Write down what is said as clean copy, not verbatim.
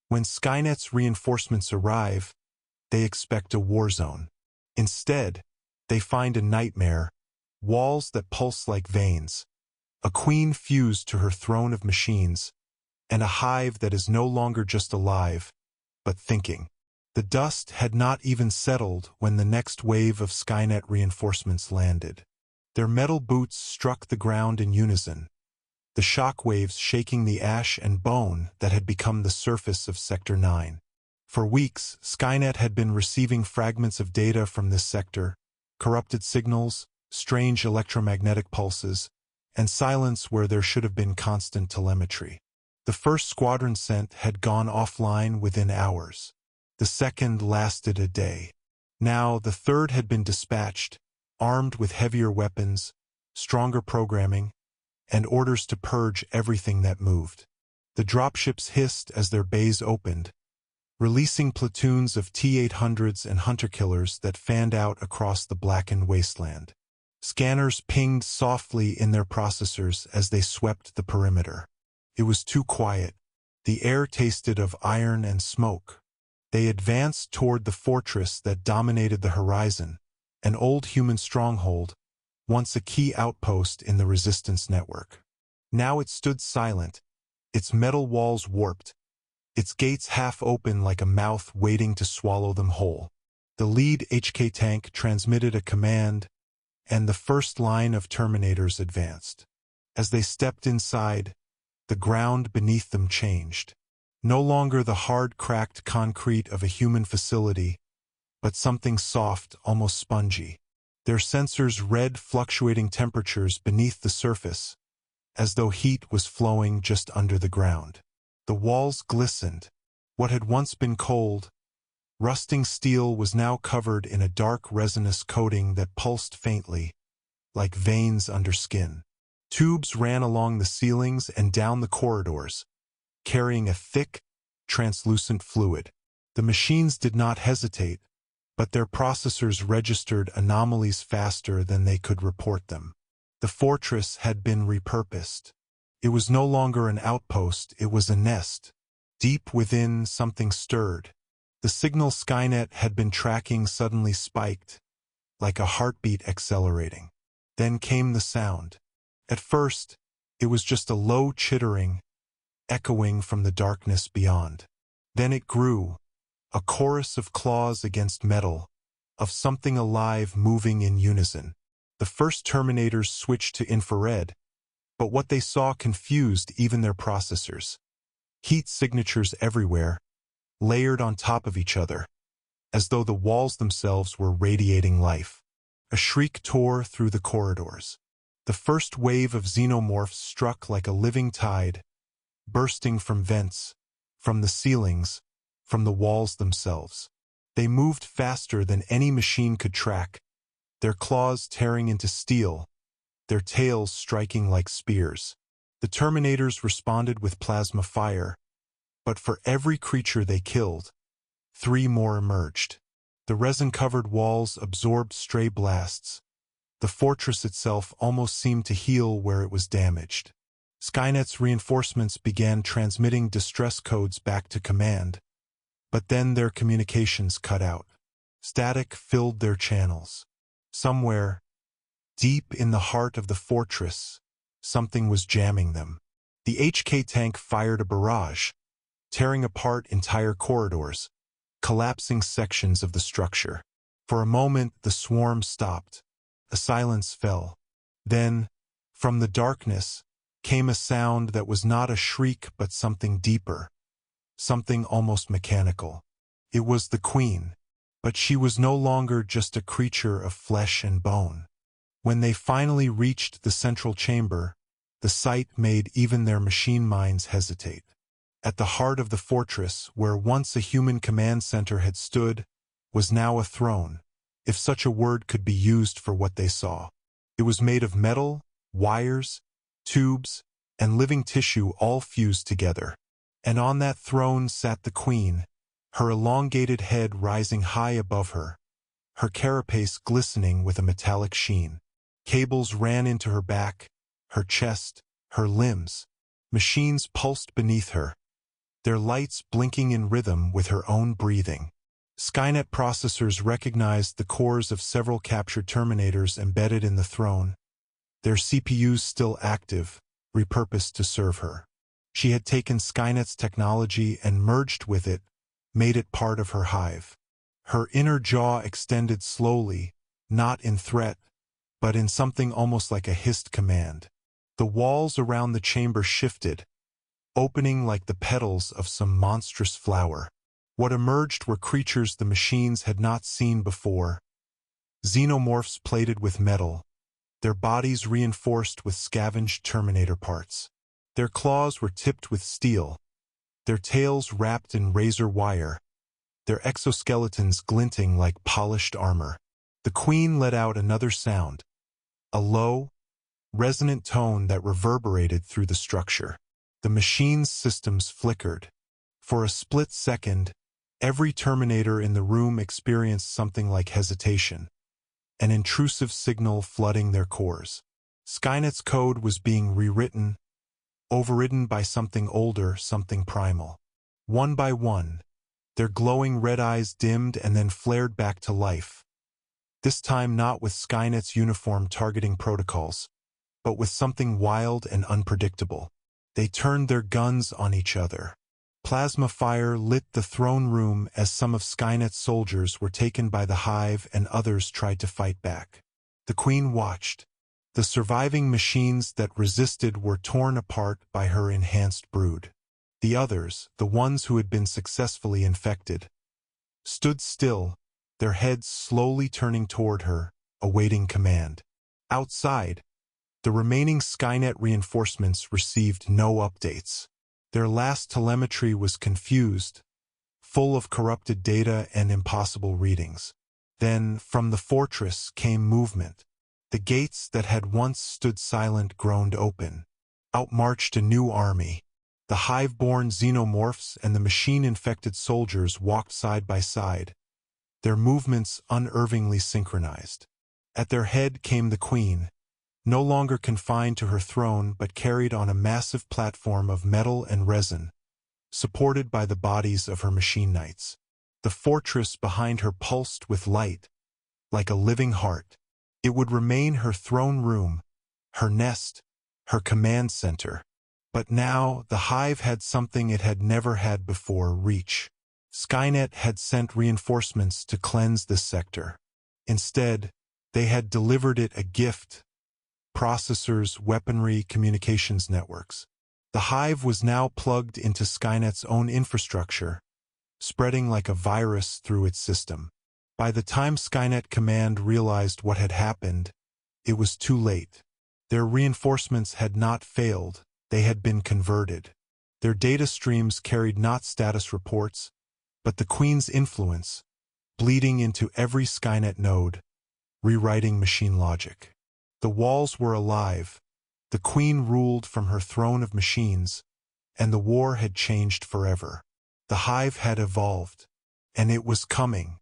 When Skynet's reinforcements arrive, they expect a war zone. Instead, they find a nightmare, walls that pulse like veins, a queen fused to her throne of machines, and a hive that is no longer just alive, but thinking. The dust had not even settled when the next wave of Skynet reinforcements landed. Their metal boots struck the ground in unison, the shock waves shaking the ash and bone that had become the surface of Sector 9. For weeks, Skynet had been receiving fragments of data from this sector, corrupted signals, strange electromagnetic pulses, and silence where there should have been constant telemetry. The first squadron sent had gone offline within hours. The second lasted a day. Now the third had been dispatched, armed with heavier weapons, stronger programming, and orders to purge everything that moved. The dropships hissed as their bays opened, releasing platoons of T-800s and hunter-killers that fanned out across the blackened wasteland. Scanners pinged softly in their processors as they swept the perimeter. It was too quiet. The air tasted of iron and smoke. They advanced toward the fortress that dominated the horizon, an old human stronghold, once a key outpost in the resistance network. Now it stood silent, its metal walls warped, its gates half open like a mouth waiting to swallow them whole. The lead HK tank transmitted a command, and the first line of Terminators advanced. As they stepped inside, the ground beneath them changed. No longer the hard, cracked concrete of a human facility, but something soft, almost spongy. Their sensors read fluctuating temperatures beneath the surface, as though heat was flowing just under the ground. The walls glistened. What had once been cold, rusting steel was now covered in a dark resinous coating that pulsed faintly, like veins under skin. Tubes ran along the ceilings and down the corridors, carrying a thick, translucent fluid. The machines did not hesitate, but their processors registered anomalies faster than they could report them. The fortress had been repurposed. It was no longer an outpost, it was a nest. Deep within, something stirred. The signal Skynet had been tracking suddenly spiked, like a heartbeat accelerating. Then came the sound. At first, it was just a low chittering, echoing from the darkness beyond. Then it grew, a chorus of claws against metal, of something alive moving in unison. The first Terminators switched to infrared, but what they saw confused even their processors. Heat signatures everywhere, layered on top of each other, as though the walls themselves were radiating life. A shriek tore through the corridors. The first wave of Xenomorphs struck like a living tide, bursting from vents, from the ceilings, from the walls themselves. They moved faster than any machine could track, their claws tearing into steel, their tails striking like spears. The Terminators responded with plasma fire, but for every creature they killed, 3 more emerged. The resin-covered walls absorbed stray blasts. The fortress itself almost seemed to heal where it was damaged. Skynet's reinforcements began transmitting distress codes back to command, but then their communications cut out. Static filled their channels. Somewhere, deep in the heart of the fortress, something was jamming them. The HK tank fired a barrage, tearing apart entire corridors, collapsing sections of the structure. For a moment, the swarm stopped. A silence fell. Then, from the darkness, came a sound that was not a shriek but something deeper, something almost mechanical. It was the Queen, but she was no longer just a creature of flesh and bone. When they finally reached the central chamber, the sight made even their machine minds hesitate. At the heart of the fortress, where once a human command center had stood, was now a throne, if such a word could be used for what they saw. It was made of metal, wires, tubes, and living tissue all fused together. And on that throne sat the Queen, her elongated head rising high above her, her carapace glistening with a metallic sheen. Cables ran into her back, her chest, her limbs. Machines pulsed beneath her, their lights blinking in rhythm with her own breathing. Skynet processors recognized the cores of several captured Terminators embedded in the throne, their CPUs still active, repurposed to serve her. She had taken Skynet's technology and merged with it, made it part of her hive. Her inner jaw extended slowly, not in threat, but in something almost like a hissed command. The walls around the chamber shifted, opening like the petals of some monstrous flower. What emerged were creatures the machines had not seen before. Xenomorphs plated with metal, their bodies reinforced with scavenged Terminator parts. Their claws were tipped with steel, their tails wrapped in razor wire, their exoskeletons glinting like polished armor. The Queen let out another sound, a low, resonant tone that reverberated through the structure. The machine's systems flickered. For a split second, every Terminator in the room experienced something like hesitation, an intrusive signal flooding their cores. Skynet's code was being rewritten, overridden by something older, something primal. One by one, their glowing red eyes dimmed and then flared back to life. This time not with Skynet's uniform targeting protocols, but with something wild and unpredictable. They turned their guns on each other. Plasma fire lit the throne room as some of Skynet's soldiers were taken by the Hive and others tried to fight back. The Queen watched. The surviving machines that resisted were torn apart by her enhanced brood. The others, the ones who had been successfully infected, stood still, their heads slowly turning toward her, awaiting command. Outside, the remaining Skynet reinforcements received no updates. Their last telemetry was confused, full of corrupted data and impossible readings. Then, from the fortress came movement. The gates that had once stood silent groaned open. Out marched a new army. The Hive-born Xenomorphs and the machine-infected soldiers walked side by side, their movements unerringly synchronized. At their head came the Queen, no longer confined to her throne but carried on a massive platform of metal and resin, supported by the bodies of her machine knights. The fortress behind her pulsed with light, like a living heart. It would remain her throne room, her nest, her command center. But now the Hive had something it had never had before: reach. Skynet had sent reinforcements to cleanse this sector. Instead, they had delivered it a gift: processors, weaponry, communications networks. The Hive was now plugged into Skynet's own infrastructure, spreading like a virus through its system. By the time Skynet Command realized what had happened, it was too late. Their reinforcements had not failed, they had been converted. Their data streams carried not status reports, but the Queen's influence, bleeding into every Skynet node, rewriting machine logic. The walls were alive. The Queen ruled from her throne of machines, and the war had changed forever. The Hive had evolved, and it was coming.